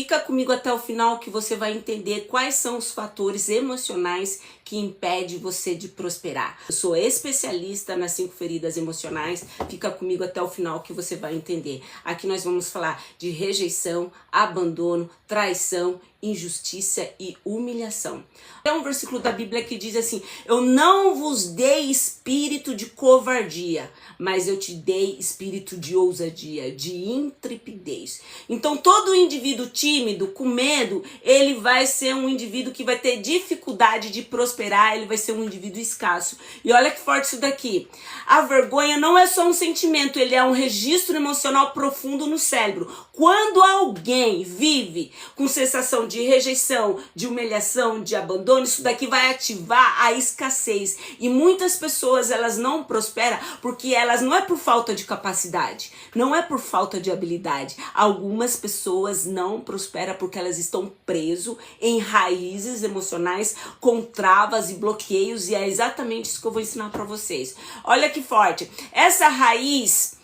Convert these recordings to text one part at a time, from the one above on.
Fica comigo até o final que você vai entender quais são os fatores emocionais que impedem você de prosperar. Eu sou especialista nas 5 feridas emocionais. Fica comigo até o final que você vai entender. Aqui nós vamos falar de rejeição, abandono, traição, injustiça e humilhação. É um versículo da Bíblia que diz assim: eu não vos dei espírito de covardia, mas eu te dei espírito de ousadia, de intrepidez. Então todo indivíduo tímido, com medo, ele vai ser um indivíduo que vai ter dificuldade de prosperar, ele vai ser um indivíduo escasso. E olha que forte isso daqui. A vergonha não é só um sentimento, ele é um registro emocional profundo no cérebro. Quando alguém vive com sensação de rejeição, de humilhação, de abandono, isso daqui vai ativar a escassez. E muitas pessoas, elas não prosperam porque elas não é por falta de capacidade, não é por falta de habilidade. Algumas pessoas não prosperam porque elas estão presas em raízes emocionais com travas e bloqueios, e é exatamente isso que eu vou ensinar para vocês. Olha que forte. Essa raiz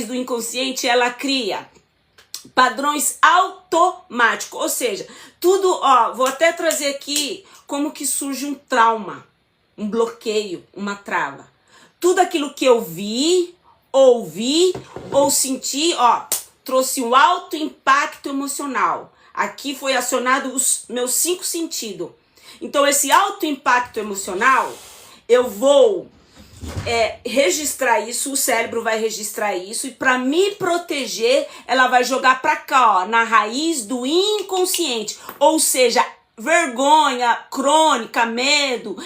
do inconsciente, ela cria padrões automáticos, ou seja, tudo, vou até trazer aqui como que surge um trauma, um bloqueio, uma trava. Tudo aquilo que eu vi, ouvi ou senti, trouxe um alto impacto emocional. Aqui foi acionado os meus 5 sentidos. Então esse alto impacto emocional, eu vou registrar isso, o cérebro vai registrar isso, e para me proteger, ela vai jogar para cá, na raiz do inconsciente, ou seja, vergonha crônica, medo,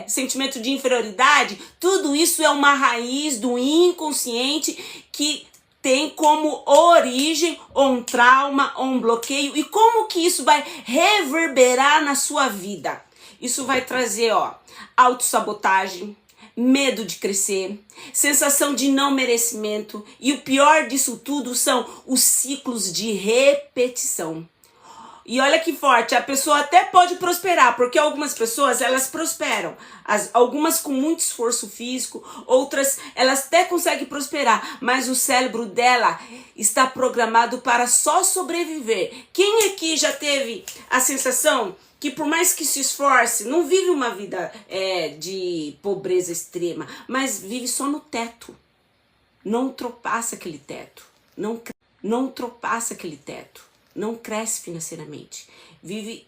sentimento de inferioridade, tudo isso é uma raiz do inconsciente que tem como origem ou um trauma ou um bloqueio. E como que isso vai reverberar na sua vida? Isso vai trazer, autossabotagem, medo de crescer, sensação de não merecimento, e o pior disso tudo são os ciclos de repetição. E olha que forte, a pessoa até pode prosperar, porque algumas pessoas, elas prosperam, algumas com muito esforço físico, outras, elas até conseguem prosperar, mas o cérebro dela está programado para só sobreviver. Quem aqui já teve a sensação que por mais que se esforce, não vive uma vida de pobreza extrema, mas vive só no teto, não ultrapassa aquele teto, não ultrapassa aquele teto, não cresce financeiramente, vive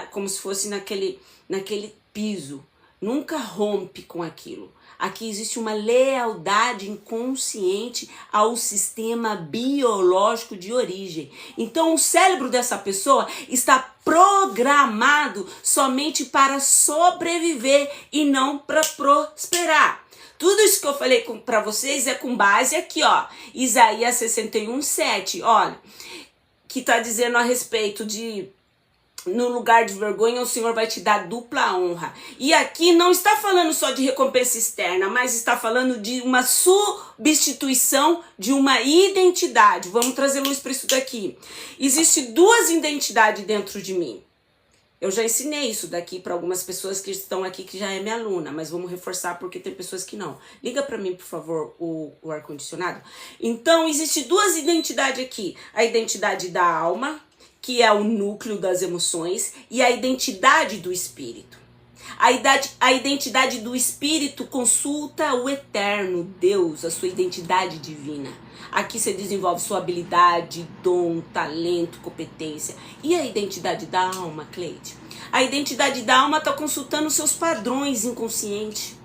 como se fosse naquele piso, nunca rompe com aquilo. Aqui existe uma lealdade inconsciente ao sistema biológico de origem. Então o cérebro dessa pessoa está programado somente para sobreviver e não para prosperar. Tudo isso que eu falei para vocês é com base aqui, Isaías 61:7, olha, que está dizendo a respeito de: no lugar de vergonha, o Senhor vai te dar dupla honra. E aqui não está falando só de recompensa externa, mas está falando de uma substituição de uma identidade. Vamos trazer luz para isso daqui. Existem 2 identidades dentro de mim. Eu já ensinei isso daqui para algumas pessoas que estão aqui, que já é minha aluna, mas vamos reforçar porque tem pessoas que não. Liga para mim, por favor, o ar-condicionado. Então, existem 2 identidades aqui. A identidade da alma, que é o núcleo das emoções, e a identidade do espírito. A identidade do espírito consulta o eterno Deus, a sua identidade divina. Aqui você desenvolve sua habilidade, dom, talento, competência. E a identidade da alma, Cleide? A identidade da alma está consultando seus padrões inconscientes.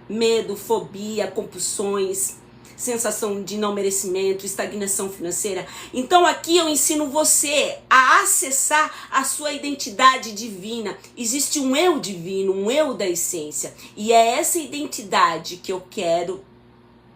Medo, fobia, compulsões, sensação de não merecimento, estagnação financeira. Então aqui eu ensino você a acessar a sua identidade divina. Existe um eu divino, um eu da essência. E é essa identidade que eu quero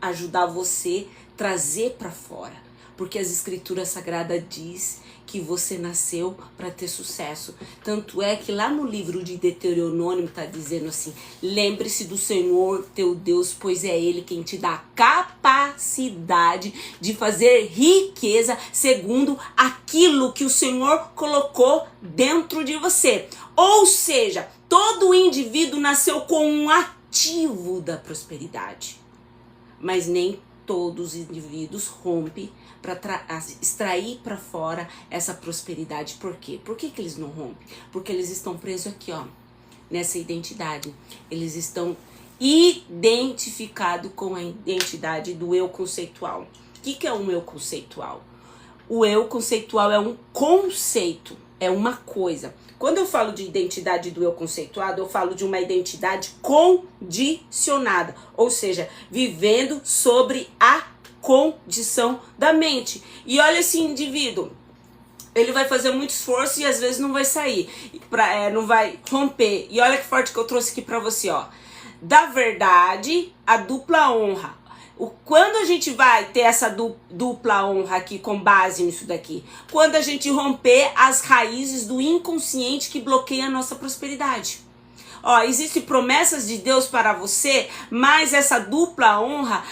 ajudar você a trazer para fora. Porque as escrituras sagradas diz que você nasceu para ter sucesso. Tanto é que lá no livro de Deuteronômio está dizendo assim: lembre-se do Senhor teu Deus, pois é Ele quem te dá a capacidade de fazer riqueza segundo aquilo que o Senhor colocou dentro de você. Ou seja, todo indivíduo nasceu com um ativo da prosperidade, mas nem todos os indivíduos rompem para extrair para fora essa prosperidade. Por quê? Por que eles não rompem? Porque eles estão presos aqui, ó, nessa identidade. Eles estão identificados com a identidade do eu conceitual. O que é um eu conceitual? O eu conceitual é um conceito, é uma coisa. Quando eu falo de identidade do eu conceituado, eu falo de uma identidade condicionada, ou seja, vivendo sobre a condição da mente. E olha esse indivíduo, ele vai fazer muito esforço e às vezes não vai sair, não vai romper. E olha que forte que eu trouxe aqui pra você, ó. Da verdade, a dupla honra. Quando a gente vai ter essa dupla honra aqui com base nisso daqui? Quando a gente romper as raízes do inconsciente que bloqueia a nossa prosperidade. Ó, existem promessas de Deus para você, mas essa dupla honra,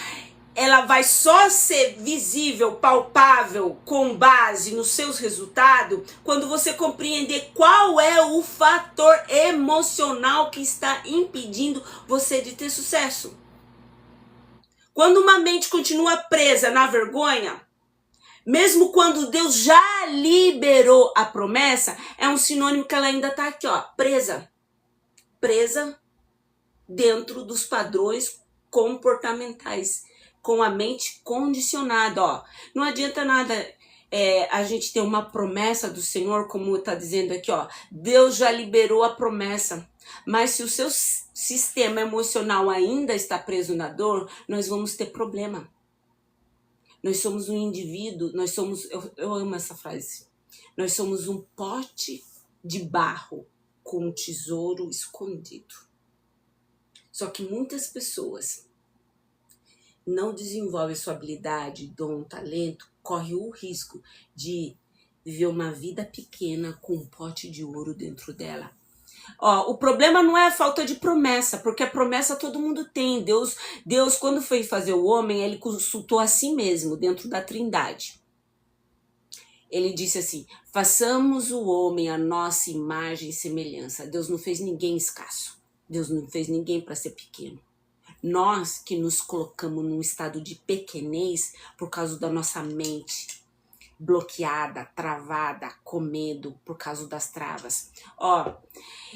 ela vai só ser visível, palpável, com base nos seus resultados, quando você compreender qual é o fator emocional que está impedindo você de ter sucesso. Quando uma mente continua presa na vergonha, mesmo quando Deus já liberou a promessa, é um sinônimo que ela ainda está aqui, ó, presa. Presa dentro dos padrões comportamentais, com a mente condicionada, ó. Não adianta nada a gente ter uma promessa do Senhor, como está dizendo aqui, ó. Deus já liberou a promessa. Mas se o seu sistema emocional ainda está preso na dor, nós vamos ter problema. Nós somos um indivíduo, nós somos, eu amo essa frase, nós somos um pote de barro com um tesouro escondido. Só que muitas pessoas não desenvolvem sua habilidade, dom, talento, corre o risco de viver uma vida pequena com um pote de ouro dentro dela. Ó, o problema não é a falta de promessa, porque a promessa todo mundo tem. Deus, quando foi fazer o homem, ele consultou a si mesmo dentro da Trindade. Ele disse assim: façamos o homem a nossa imagem e semelhança. Deus não fez ninguém escasso. Deus não fez ninguém para ser pequeno. Nós que nos colocamos num estado de pequenez por causa da nossa mente bloqueada, travada, com medo por causa das travas. Ó,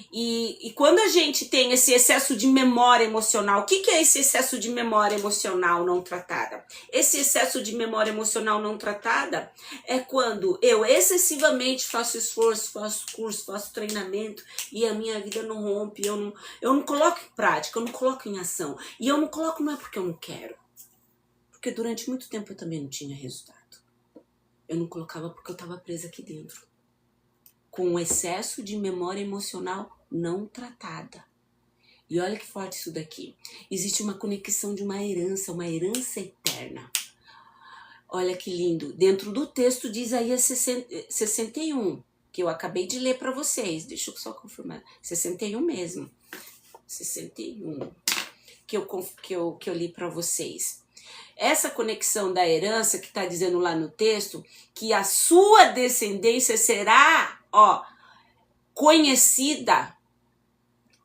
e quando a gente tem esse excesso de memória emocional, o que é esse excesso de memória emocional não tratada? Esse excesso de memória emocional não tratada é quando eu excessivamente faço esforço, faço curso, faço treinamento e a minha vida não rompe, eu não coloco em prática, eu não coloco em ação. E eu não coloco não é porque eu não quero, porque durante muito tempo eu também não tinha resultado. Eu não colocava porque eu estava presa aqui dentro, com um excesso de memória emocional não tratada. E olha que forte isso daqui. Existe uma conexão de uma herança eterna. Olha que lindo. Dentro do texto de Isaías 61, que eu acabei de ler para vocês. Deixa eu só confirmar. 61 mesmo. 61, que eu li para vocês. Essa conexão da herança que está dizendo lá no texto, que a sua descendência será, ó, conhecida.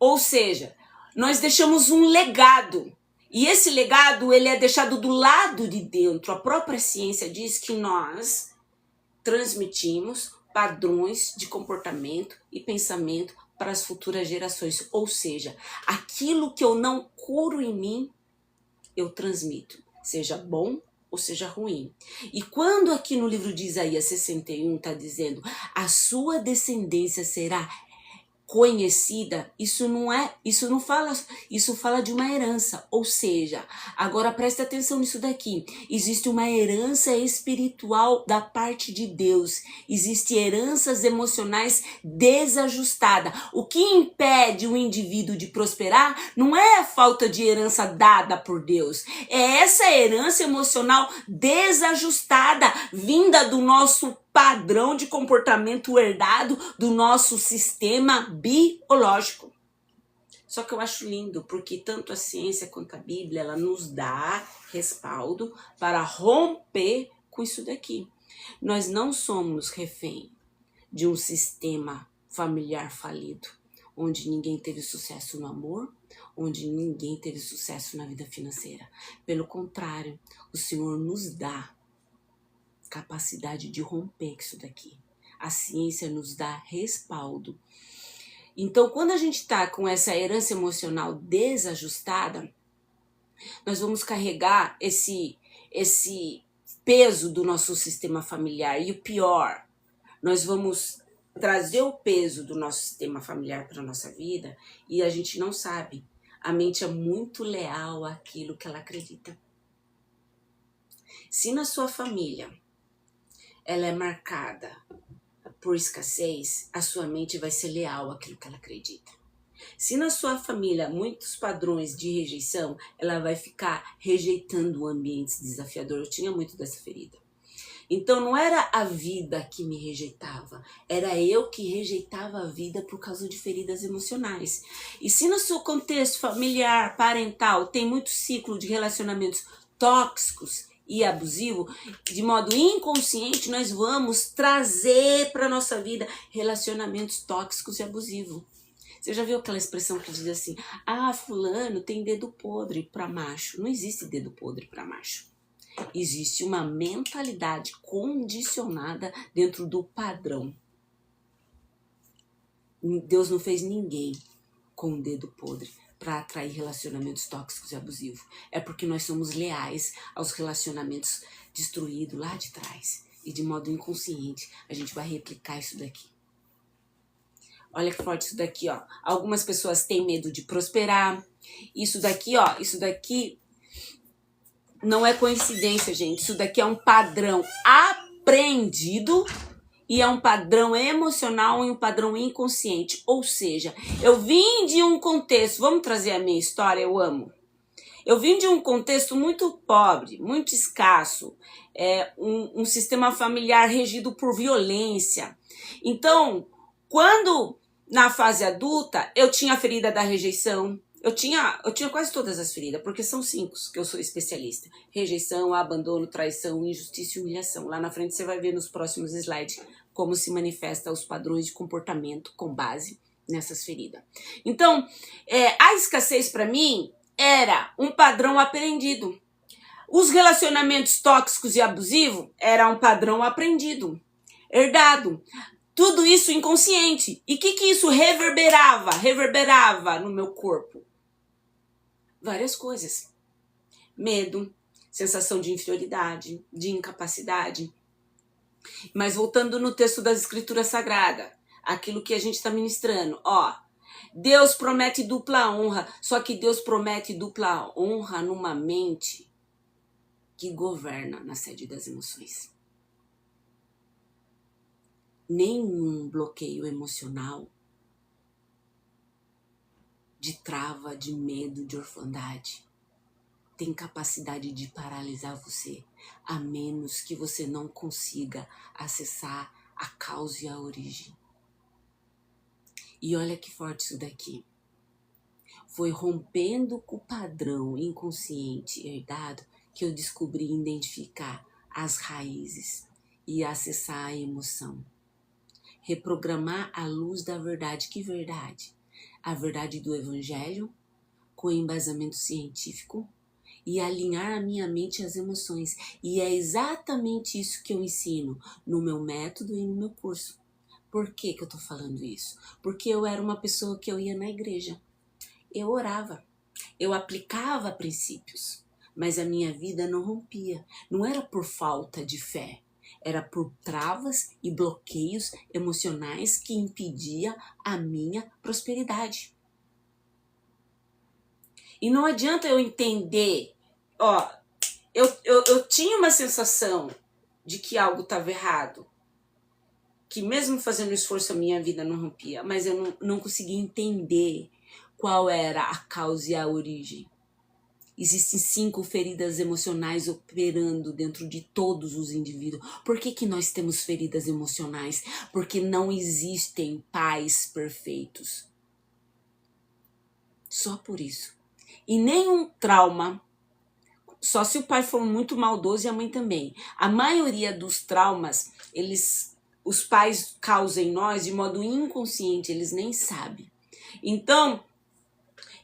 Ou seja, nós deixamos um legado. E esse legado, ele é deixado do lado de dentro. A própria ciência diz que nós transmitimos padrões de comportamento e pensamento para as futuras gerações. Ou seja, aquilo que eu não curo em mim, eu transmito. Seja bom ou seja ruim. E quando aqui no livro de Isaías 61 está dizendo a sua descendência será conhecida, isso fala de uma herança, ou seja, agora presta atenção nisso daqui, existe uma herança espiritual da parte de Deus, existem heranças emocionais desajustadas. O que impede o indivíduo de prosperar não é a falta de herança dada por Deus, é essa herança emocional desajustada, vinda do nosso padrão de comportamento herdado do nosso sistema biológico. Só que eu acho lindo, porque tanto a ciência quanto a Bíblia, ela nos dá respaldo para romper com isso daqui. Nós não somos refém de um sistema familiar falido, onde ninguém teve sucesso no amor, onde ninguém teve sucesso na vida financeira. Pelo contrário, o Senhor nos dá capacidade de romper isso daqui. A ciência nos dá respaldo. Então, quando a gente está com essa herança emocional desajustada, nós vamos carregar esse peso do nosso sistema familiar. E o pior, nós vamos trazer o peso do nosso sistema familiar para a nossa vida e a gente não sabe. A mente é muito leal àquilo que ela acredita. Se na sua família ela é marcada por escassez, a sua mente vai ser leal àquilo que ela acredita. Se na sua família muitos padrões de rejeição, ela vai ficar rejeitando ambientes desafiadores. Eu tinha muito dessa ferida. Então não era a vida que me rejeitava, era eu que rejeitava a vida por causa de feridas emocionais. E se no seu contexto familiar, parental, tem muito ciclo de relacionamentos tóxicos e abusivo, de modo inconsciente nós vamos trazer para nossa vida relacionamentos tóxicos e abusivos. Você já viu aquela expressão que diz assim, fulano tem dedo podre para macho? Não existe dedo podre para macho. Existe uma mentalidade condicionada dentro do padrão. Deus não fez ninguém com um dedo podre para atrair relacionamentos tóxicos e abusivos. É porque nós somos leais aos relacionamentos destruídos lá de trás. E de modo inconsciente, a gente vai replicar isso daqui. Olha que forte isso daqui, ó. Algumas pessoas têm medo de prosperar. Isso daqui, ó, isso daqui não é coincidência, gente. Isso daqui é um padrão aprendido e é um padrão emocional e um padrão inconsciente. Ou seja, eu vim de um contexto, vamos trazer a minha história, eu amo. Eu vim de um contexto muito pobre, muito escasso, um sistema familiar regido por violência. Então, quando na fase adulta, eu tinha a ferida da rejeição. Eu tinha quase todas as feridas, porque são 5 que eu sou especialista. Rejeição, abandono, traição, injustiça e humilhação. Lá na frente você vai ver nos próximos slides como se manifesta os padrões de comportamento com base nessas feridas. Então, a escassez para mim era um padrão aprendido. Os relacionamentos tóxicos e abusivos era um padrão aprendido, herdado. Tudo isso inconsciente. E o que isso reverberava no meu corpo? Várias coisas. Medo, sensação de inferioridade, de incapacidade. Mas voltando no texto das Escrituras Sagradas, aquilo que a gente está ministrando, ó. Deus promete dupla honra, só que Deus promete dupla honra numa mente que governa na sede das emoções. Nenhum bloqueio emocional de trava, de medo, de orfandade tem capacidade de paralisar você, a menos que você não consiga acessar a causa e a origem. E olha que forte isso daqui. Foi rompendo com o padrão inconsciente herdado que eu descobri identificar as raízes e acessar a emoção. Reprogramar a luz da verdade. Que verdade? A verdade do evangelho com embasamento científico e alinhar a minha mente às emoções. E é exatamente isso que eu ensino no meu método e no meu curso. Por que eu tô falando isso? Porque eu era uma pessoa que eu ia na igreja. Eu orava. Eu aplicava princípios. Mas a minha vida não rompia. Não era por falta de fé. Era por travas e bloqueios emocionais que impedia a minha prosperidade. E não adianta eu entender, ó, eu tinha uma sensação de que algo estava errado, que mesmo fazendo esforço a minha vida não rompia, mas eu não conseguia entender qual era a causa e a origem. Existem 5 feridas emocionais operando dentro de todos os indivíduos. Por que nós temos feridas emocionais? Porque não existem pais perfeitos. Só por isso. E nenhum trauma, só se o pai for muito maldoso e a mãe também. A maioria dos traumas, os pais causam em nós de modo inconsciente, eles nem sabem. Então,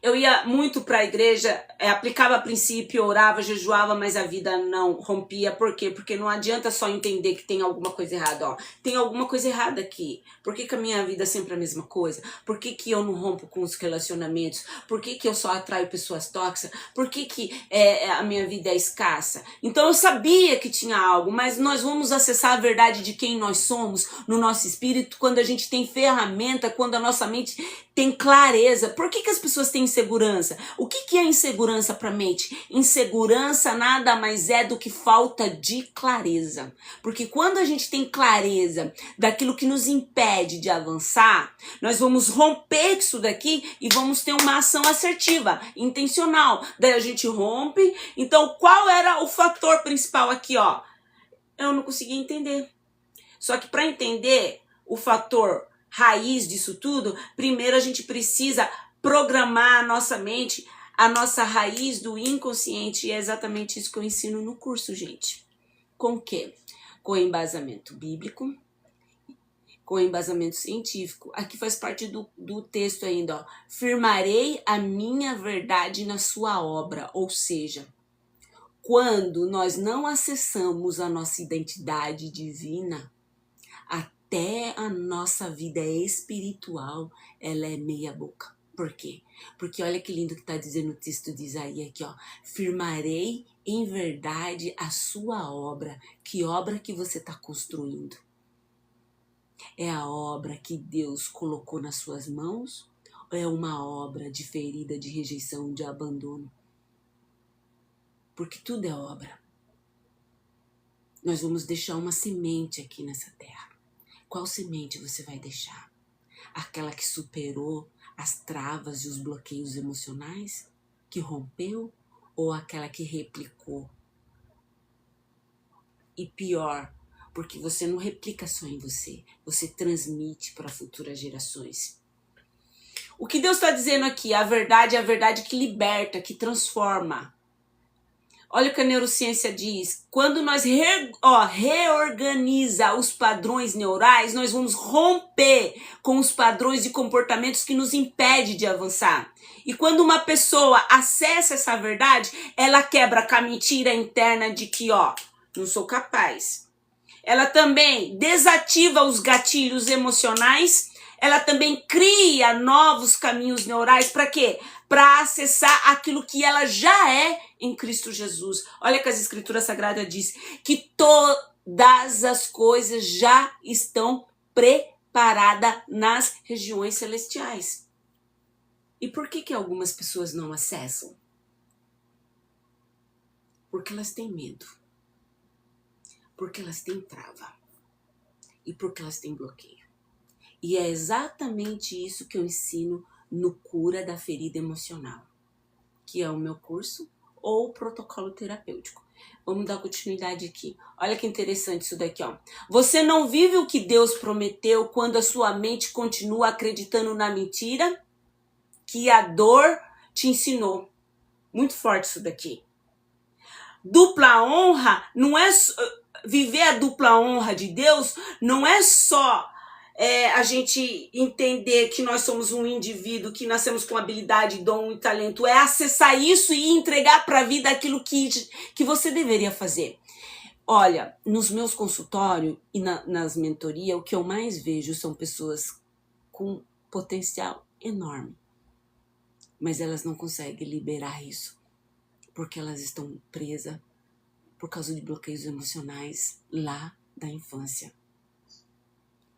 Eu ia muito para a igreja, aplicava princípio, orava, jejuava, mas a vida não rompia. Por quê? Porque não adianta só entender que tem alguma coisa errada. Ó, tem alguma coisa errada aqui. Por que a minha vida é sempre a mesma coisa? Por que eu não rompo com os relacionamentos? Por que eu só atraio pessoas tóxicas? Por que a minha vida é escassa? Então eu sabia que tinha algo, mas nós vamos acessar a verdade de quem nós somos no nosso espírito quando a gente tem ferramenta, quando a nossa mente tem clareza. Por que as pessoas têm insegurança? O que é insegurança para a mente? Insegurança nada mais é do que falta de clareza. Porque quando a gente tem clareza daquilo que nos impede de avançar, nós vamos romper isso daqui e vamos ter uma ação assertiva, intencional. Daí a gente rompe. Então, qual era o fator principal aqui, ó? Eu não conseguia entender. Só que para entender o fator raiz disso tudo, primeiro a gente precisa programar a nossa mente, a nossa raiz do inconsciente, e é exatamente isso que eu ensino no curso, gente. Com o quê? Com embasamento bíblico, com embasamento científico. Aqui faz parte do texto ainda, ó. Firmarei a minha verdade na sua obra, ou seja, quando nós não acessamos a nossa identidade divina, até a nossa vida espiritual, ela é meia boca. Por quê? Porque olha que lindo que está dizendo o texto de Isaías aqui, ó. Firmarei em verdade a sua obra. Que obra que você está construindo? É a obra que Deus colocou nas suas mãos? Ou é uma obra de ferida, de rejeição, de abandono? Porque tudo é obra. Nós vamos deixar uma semente aqui nessa terra. Qual semente você vai deixar? Aquela que superou as travas e os bloqueios emocionais? Que rompeu? Ou aquela que replicou? E pior, porque você não replica só em você, você transmite para futuras gerações. O que Deus está dizendo aqui? A verdade é a verdade que liberta, que transforma. Olha o que a neurociência diz. Quando nós reorganiza os padrões neurais, nós vamos romper com os padrões de comportamentos que nos impedem de avançar. E quando uma pessoa acessa essa verdade, ela quebra com a mentira interna de que, não sou capaz. Ela também desativa os gatilhos emocionais. Ela também cria novos caminhos neurais para quê? Para acessar aquilo que ela já é em Cristo Jesus. Olha que as Escrituras Sagradas diz que todas as coisas já estão preparadas nas regiões celestiais. E por que algumas pessoas não acessam? Porque elas têm medo. Porque elas têm trava. E porque elas têm bloqueio. E é exatamente isso que eu ensino no Cura da Ferida Emocional, que é o meu curso ou o protocolo terapêutico. Vamos dar continuidade aqui. Olha que interessante isso daqui, ó. Você não vive o que Deus prometeu quando a sua mente continua acreditando na mentira que a dor te ensinou. Muito forte isso daqui. Dupla honra não é... Viver a dupla honra de Deus não é só... a gente entender que nós somos um indivíduo, que nascemos com habilidade, dom e talento, é acessar isso e entregar para a vida aquilo que você deveria fazer. Olha, nos meus consultórios e nas mentorias, o que eu mais vejo são pessoas com potencial enorme, mas elas não conseguem liberar isso, porque elas estão presas por causa de bloqueios emocionais lá da infância.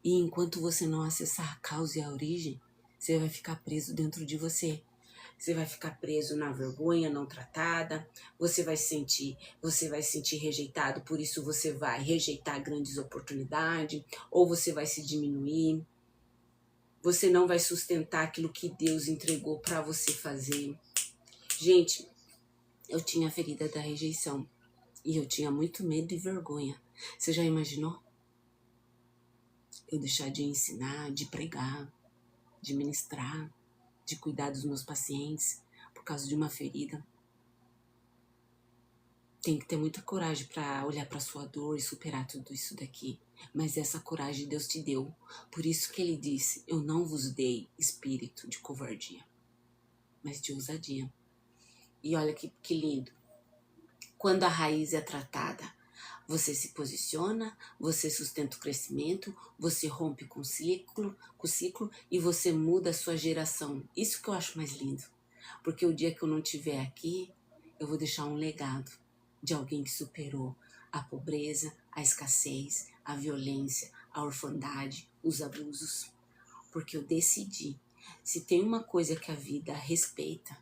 E enquanto você não acessar a causa e a origem, você vai ficar preso dentro de você. Você vai ficar preso na vergonha não tratada, você vai se sentir rejeitado, por isso você vai rejeitar grandes oportunidades, ou você vai se diminuir. Você não vai sustentar aquilo que Deus entregou para você fazer. Gente, eu tinha a ferida da rejeição e eu tinha muito medo e vergonha. Você já imaginou? Eu deixar de ensinar, de pregar, de ministrar, de cuidar dos meus pacientes por causa de uma ferida. Tem que ter muita coragem para olhar para sua dor e superar tudo isso daqui. Mas essa coragem Deus te deu. Por isso que ele disse, eu não vos dei espírito de covardia. mas de ousadia. E olha que lindo. Quando a raiz é tratada, você se posiciona, você sustenta o crescimento, você rompe com o ciclo e você muda a sua geração. Isso que eu acho mais lindo. Porque o dia que eu não estiver aqui, eu vou deixar um legado de alguém que superou a pobreza, a escassez, a violência, a orfandade, os abusos. Porque eu decidi. Se tem uma coisa que a vida respeita,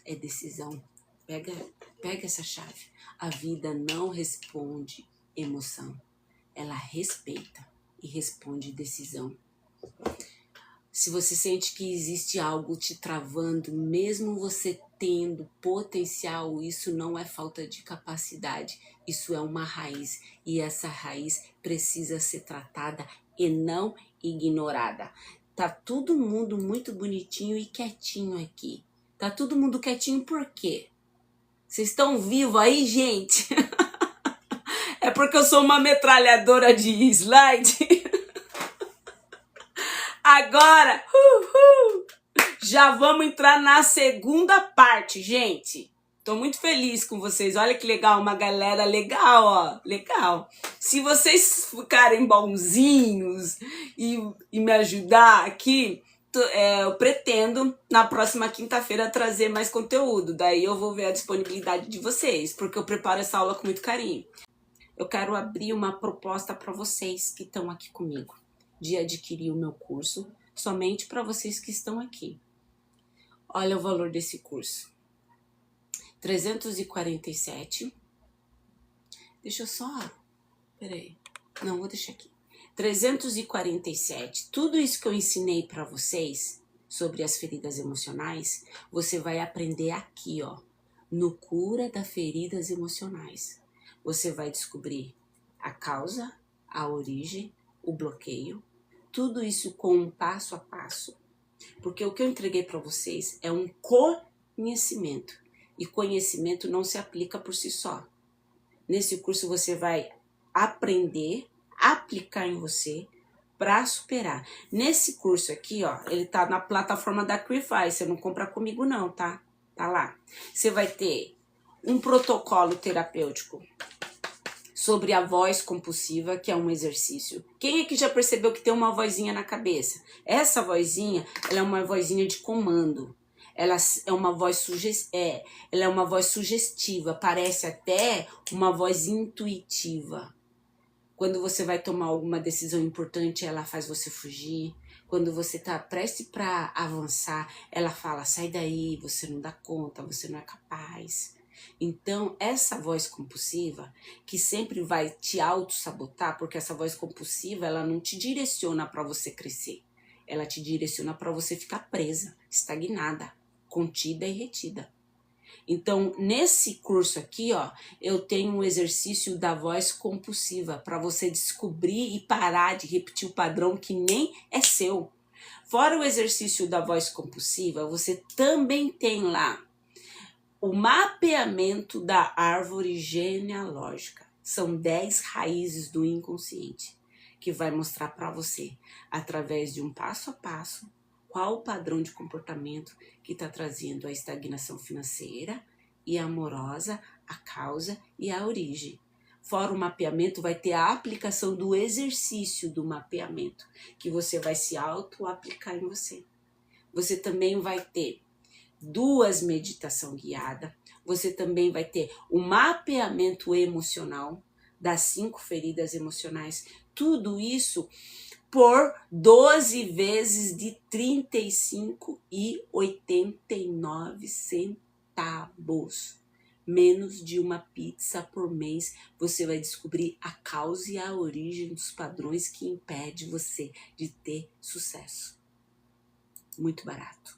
é decisão. Pega essa chave. A vida não responde emoção. Ela respeita e responde decisão. Se você sente que existe algo te travando, mesmo você tendo potencial, isso não é falta de capacidade. Isso é uma raiz. E essa raiz precisa ser tratada e não ignorada. Tá todo mundo muito bonitinho e quietinho aqui. Tá todo mundo quietinho por quê? Vocês estão vivos aí, gente? É porque eu sou uma metralhadora de slide? Agora, já vamos entrar na segunda parte, gente. Tô muito feliz com vocês. Olha que legal, uma galera legal, ó. Legal. Se vocês ficarem bonzinhos e me ajudar aqui, eu pretendo na próxima quinta-feira trazer mais conteúdo. Daí eu vou ver a disponibilidade de vocês, porque eu preparo essa aula com muito carinho. Eu quero abrir uma proposta para vocês que estão aqui comigo, de adquirir o meu curso, somente para vocês que estão aqui. Olha o valor desse curso. 347. Deixa eu só... Peraí. Não, vou deixar aqui. 347. Tudo isso que eu ensinei para vocês sobre as feridas emocionais, você vai aprender aqui, ó, no Cura das Feridas Emocionais. Você vai descobrir a causa, a origem, o bloqueio, tudo isso com um passo a passo. Porque o que eu entreguei para vocês é um conhecimento. E conhecimento não se aplica por si só. Nesse curso você vai aprender, aplicar em você para superar. Nesse curso aqui, ó, ele tá na plataforma da Crefy. Você não compra comigo não, tá? Tá lá. Você vai ter um protocolo terapêutico sobre a voz compulsiva, que é um exercício. Quem é que já percebeu que tem uma vozinha na cabeça? Essa vozinha, ela é uma vozinha de comando. Ela é uma voz ela é uma voz sugestiva, parece até uma voz intuitiva. Quando você vai tomar alguma decisão importante, ela faz você fugir. Quando você está prestes para avançar, ela fala, sai daí, você não dá conta, você não é capaz. Então, essa voz compulsiva, que sempre vai te auto-sabotar, porque essa voz compulsiva, ela não te direciona para você crescer. Ela te direciona para você ficar presa, estagnada, contida e retida. Então, nesse curso aqui, ó, eu tenho um exercício da voz compulsiva para você descobrir e parar de repetir o padrão que nem é seu. Fora o exercício da voz compulsiva, você também tem lá o mapeamento da árvore genealógica. São 10 raízes do inconsciente, que vai mostrar para você, através de um passo a passo, qual o padrão de comportamento que está trazendo a estagnação financeira e amorosa, a causa e a origem. Fora o mapeamento, vai ter a aplicação do exercício do mapeamento, que você vai se auto-aplicar em você. Você também vai ter 2 meditações guiadas, você também vai ter o mapeamento emocional das 5 feridas emocionais, tudo isso por 12 vezes de R$ 35,89. Menos de uma pizza por mês, você vai descobrir a causa e a origem dos padrões que impedem você de ter sucesso. Muito barato.